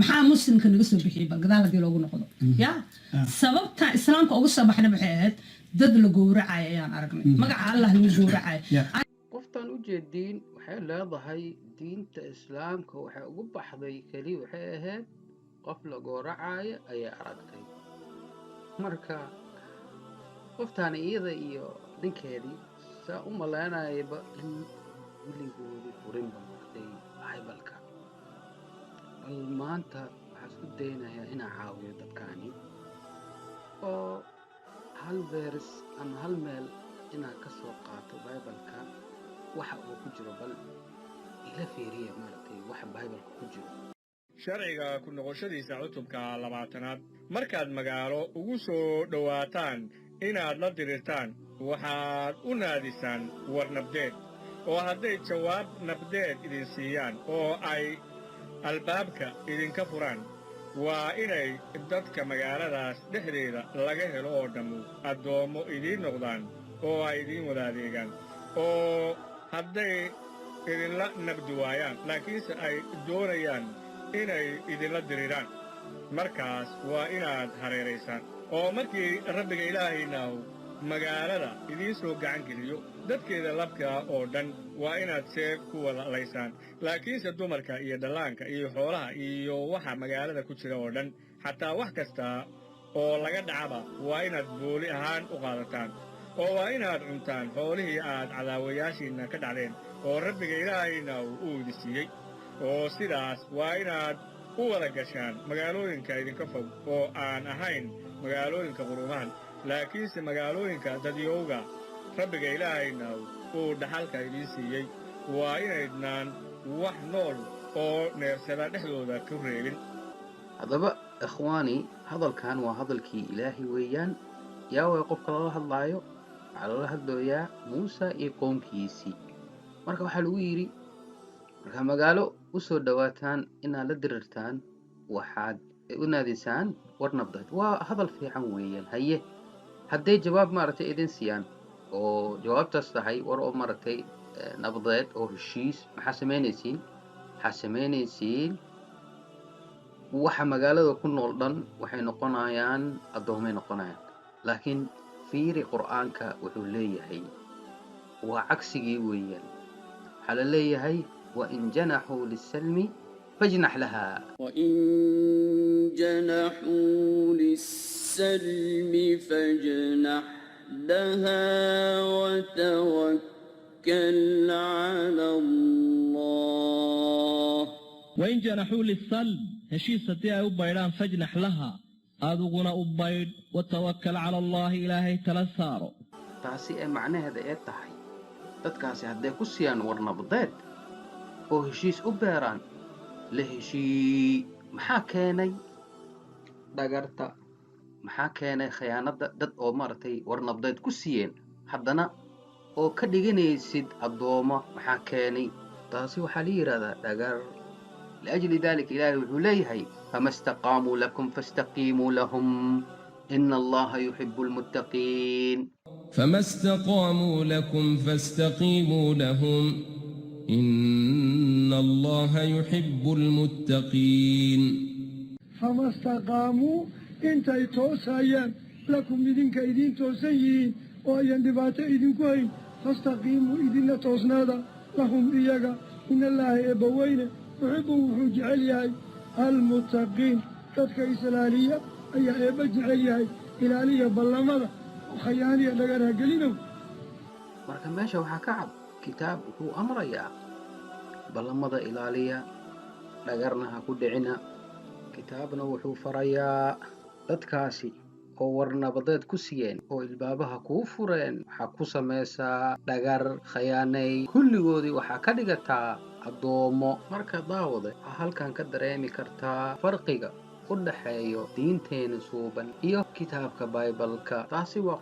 maxaa muslimka naga soo bixiyay bal gadaal hadii loogu noqdo ya sababta islaamka ugu soo baxna maxay ahayd dad la gowracay ayaan aragnay magaca allah lagu gowracay qoftan u jeedin waxay leedahay diinta islaamka waxay ugu baxday kali waxay ahayd qof la gowracay ayaa aragtay marka qoftan iyada iyo ninkeedii saa u malaynayba in wiligoodii furin baqtay Bible-ka bal maanta waxaan isku daynayaa inaan caawiyo dadkani oo hal vers ama hal meel inaan ka soo qaato Bible-ka waxa uu ku jiro bal ila fiiriya maartay waxa Bible-ka ku jiro sharciga ku noqoshadiisa cutubka 20aad markaad magaalo ugu soo dhawaataan inaad la dirirtaan waxaad u naadisaan war nabdeed oo hadday jawaab nabdeed idin siiyaan oo ay albaabka idinka furaan waa inay dadka magaaladaas dhexdeeda laga helo oo dhammu addoommo idiin noqdaan oo ay idiin wada adeegaan oo hadday idinla nabdi waayaan laakiinse ay doonayaan inay idinla diriraan markaas waa inaad hareeraysaan oo markii rabbiga ilaahaynahu magaalada idiin soo gacan geliyo dadkeeda labka oo dhan waa inaad seef ku wada laysaan laakiinse dumarka iyo dhallaanka iyo xoolaha iyo waxa magaalada ku jira oo dhan xataa wax kasta oo laga dhacaba waa inaad booli ahaan u qaadataan oo waa inaad cuntaan xoolihii aad cadaawayaashiinna ka dhacdeen oo rabbiga ilaahayna uu idin siiyey oo sidaas waa inaad u wada gashaan magaalooyinka idinka fog oo aan ahayn magaalooyinka quruumahan laakiinse magaalooyinka dadyowga rabbiga ilaahayna uu dhaxalka idiin siiyey waa inaydnaan wax nool oo neersada dhexdooda ku reebin haddaba ikhwaani hadalkan waa hadalkii ilaahay weeyaan yaa way qofka lala hadlaayo waxaa lala hadlooyaa muuse iyo qoomkiisii marka waxaa lagu yidhi markaa magaalo u soo dhawaataan inaad la dirirtaan waxaad u naadisaan war nabdeed waa hadal fiican weeyaan haye hadday jawaab maaragtay idin siiyaan oo jawaabtaas tahay war oo maaragtay nabdeed oo heshiis maxaa samaynaysiin waxa magaalada ku nool dhan waxay noqonayaan addoomay noqonayaan laakiin fiiri qur'aanka wuxuu leeyahay waa cagsigii weeyaan waxaa la leeyahay وإن جنحوا للسلم فاجنح لها وإن جنحوا للسلم فاجنح لها وتوكل على الله وإن جنحوا للسلم هشيس ستيا أبايران فاجنح لها أدوغنا أباير وتوكل على الله إلهي تلسارو تاسي معنى هذا إيه تحي تتكاسي هدي كسيان ورنبضات oo heshiis u beeraan la heshii maxaa keenay dhagarta maxaa keenay khiyaanada dad oo maartay war nabdeed ku siiyeen haddana oo ka dhiganaysid addooma maxaa keenay taasi waxaa la yiraahdaa dhagar لأجل ذلك إلهي وحوليهي فما استقاموا لكم فاستقيموا لهم إن الله يحب المتقين فما استقاموا لكم فاستقيموا لهم إن الله يحب المتقين فما استقاموا انت توسايان لكم إذنك إذن توسيين وأيان دبات إذن كوين فاستقيموا إذن توسنادا لهم إياك إن الله إبوين يحبه جعليهي المتقين تدك إسلالية أي إبا جعليهي إلالية بلماذا وخيانية لغيرها قلينهم marka meesha waxaa ka cad kitaab wuxuu amrayaa ballamada ilaaliya dhagarna ha ku dhicina kitaabna wuxuu farayaa dadkaasi oo war nabadeed ku siiyeen oo ilbaabaha kuu fureen waxaa ku samaysaa dhagar khayaanay kulligoodii waxaa ka dhigataa addoomo marka daawade waxaa halkan ka dareemi kartaa farqiga u dhaxeeyo diinteena suuban iyo kitaabka Bible-ka taasi waa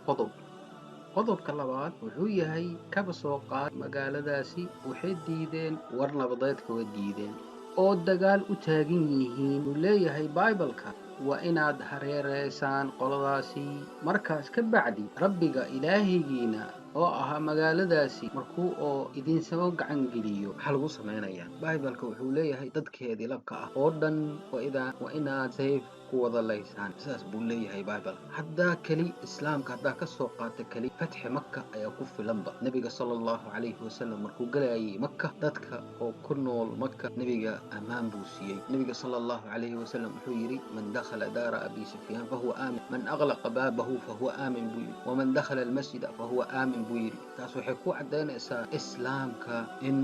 qodobka labaad wuxuu yahay kaba soo qaad magaaladaasi waxay diideen war nabadeedka way diideen oo dagaal u taagan yihiin uu leeyahay Bible-ka waa inaad hareereysaan qoladaasi markaas ka bacdi rabbiga ilaahigiina oo ahaa magaaladaasi markuu oo idinsaba gacan geliyo maxaa lagu samaynayaa bibaleka wuxuu leeyahay dadkeedii labka ah oo dhan waa inaad sayf ku wada laysaan sidaas buu leeyahay bibaleka haddaa keli islaamka haddaa ka soo qaata keli fatxi maka ayaa ku filanba nebiga sala allahu calayhi wasalam markuu galayay maka dadka oo ku nool maka nebiga ammaan buu siiyey nebiga sala allahu calayhi wasalam wuxuu yidhi man dakhala daara abi sufyaan fahuwa aamin man aglaqa baabahu fahuwa aamin buu yidhi waman dakhala almasjida fahuwa aamin buu yidhi taas waxay ku caddaynaysaa islaamka in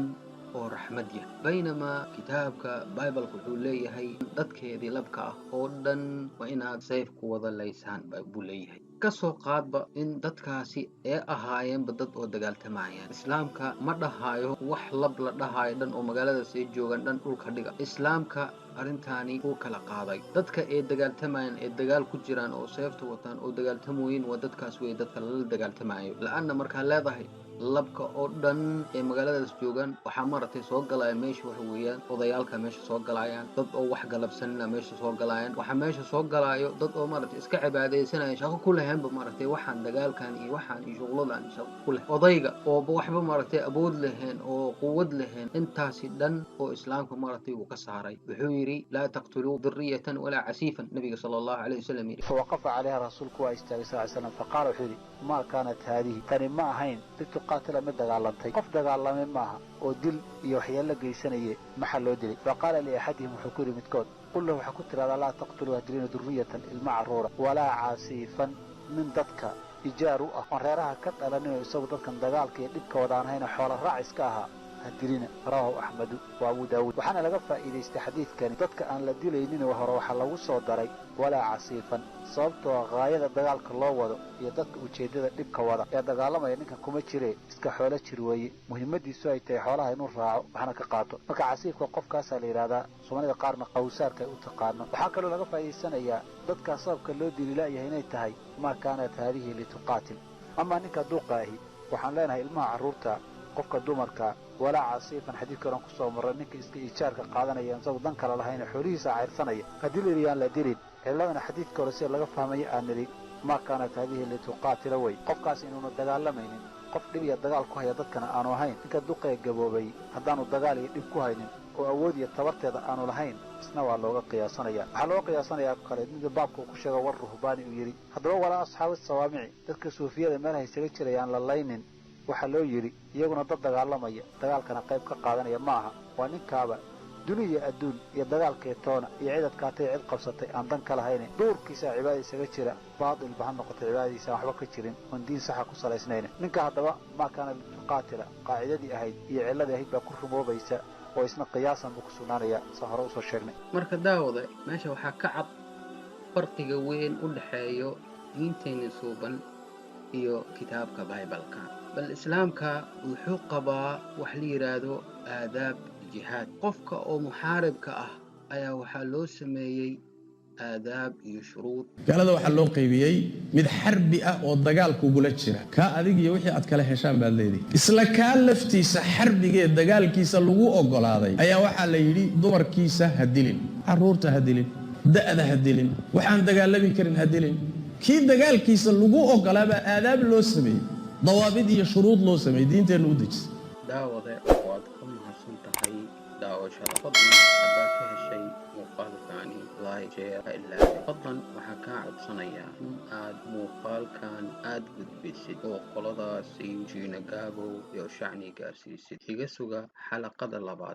oo raxmad yahay baynamaa kitaabka bibaleka wuxuu leeyahay dadkeedii labka ah oo dhan waa inaad sayf ku wada laysaan buu leeyahay kasoo qaadba in dadkaasi ay ahaayeenba dad oo dagaaltamayaan islaamka ma dhahaayo wax lab la dhahaayo dhan oo magaaladaas ay joogaan dhan dhulka dhiga islaamka arrintaani uu kala qaaday dadka ay dagaaltamayaan ee dagaal ku jiraan oo seefta wataan oo dagaaltamooyin waa dadkaas wey dadka lala dagaaltamayo la-anna markaa leedahay labka oo dhan ee magaaladaas joogaan waxaa maaragtay soo galaya meesha waxa weeyaan odayaalka meesha soo galayaan dad oo wax galabsanina meesha soo galayaan waxaa meesha soo galaayo dad oo maaragtay iska cibaadaysanaya shaqo ku lahaynba maaragtay waxaan dagaalkan iyo waxaan iyo shuqladan shaqo ku leh odayga ooba waxba maaragtay awood lahayn oo quwad lahayn intaasi dhan oo islaamka maaragtay uu ka saaray wuxuu yidhi laa taqtuluu diriyatan walaa casiifan nabiga sala allahu calayhi wasalam yidhi fawaqafa calayha rasuulku waa istaagay sal slam faqaala wuxuu yidhi maa kaanat haadihi tani ma ahayn qatila mid dagaalantay qof dagaalamay maaha oo dil iyo waxyaalo geysanaye maxaa loo dilay faqaala liaxadihim wuxuu ku yidhi midkood qul lahu waxaa ku tidhahdaa laa taqtuluu hadilina duriyatan ilma carruura walaa caasiifan min dadka ijaar u ah oon reeraha ka dhalaninoo isagu dadkan dagaalka iyo dhibka wadaan hayna xoola raacis ka ahaa hadilina rawahu axmedu wa abu daawuud waxaana laga faa'iidaystay xadiidkani dadka aan la dilaynin hore waxaa lagu soo daray walaa casiifan sababtoo haayada dagaalka loo wado iyo dadka ujeeddada dhibka wada ee dagaalamaya ninkan kuma jiree iska xoolo jir weeye muhiimadiisu ay tahay xoolaha inuu raaco waxna ka qaato marka casiifka qofkaasaa la yidhahdaa soomaalida qaarna qawsaarka ay u taqaano waxaa kaloo laga faa'iidaysanayaa dadkaa sababka loo dili la'yahay inay tahay maa kaanat haadihi lituqaatil amaa ninka duuqa ahi waxaan leenahay ilmaha carruurta qofka dumarka walaa casiifan xadiidka oran kusoo marray ninka iska ijaarka qaadanaya isagu dan kale lahayn xoolihiisa cayrsanaya haddii la yidhi yaan la dilin ciladana xadiidka hore sida laga fahmaya aan nidhi maa kaanat haadihi lituqaatila wey qofkaas inuuna dagaalamaynin qof dhib iyo dagaal ku haya dadkana aanu ahayn ninka duqee gaboobay haddaanu dagaal iyo dhib ku haynin oo awood iyo tabarteeda aanu lahayn isna waa looga qiyaasanaya waxaa looga qiyaasanayaa kale ninka baabka uu ku sheega war ruhbaani uu yidhi haddaba walaa asxaabi sawaamici dadka suufiyada meelaha isaga jirayaan la laynin waxaa loo yidhi iyaguna dad dagaalamaya dagaalkana qayb ka qaadanaya ma aha waa ninkaaba duni iyo adduun iyo dagaalkee toona iyo cid adkaatay cid qabsatay aan dan ka lahayne duurkiisaa cibaada isaga jira baatilba ha noqotay cibaadadiisa aan waxba ka jirin oon diin saxa ku salaysnayna ninka haddaba maa kaana lituqaatila qaacidadii ahayd iyo cilladii ahayd baa ku rumoobaysa oo isna qiyaasan buu ku sugnaanaya saa hore usoo sheegnay marka daawada meesha waxaa ka cad farqiga weyn u dhexeeyo diinteenna suuban iyo kitaabka bibaleka bal islaamka wuxuu qabaa wax la yidhaahdo aadaab jihaad qofka oo muxaaribka ah ayaa waxaa loo sameeyey aadaab iyo shuruud gaalada waxaa loo qaybiyey mid xarbi ah oo dagaal kugula jira kaa adig iyo wixii aad kala heshaan baad leedahay isla kaa laftiisa xarbigee dagaalkiisa lagu oggolaaday ayaa waxaa la yidhi dumarkiisa ha dilin carruurta ha dilin da'da ha dilin waxaan dagaalami karin ha dilin kii dagaalkiisa lagu oggolaabaa aadaab loo sameeyey dawaabid iyo shuruud loo sameeyey diinteenna u dejisay daawade waad ka mahadsan tahay daawashada fadlan haddaad ka heshay muuqaalkani like share ha ilaawin fadlan waxaa kaa codsanayaa in aad muuqaalkan aad gudbisid oo qoladaasi jiina gaabow iyo shacni gaarsiisid iga suga xalaqada labaad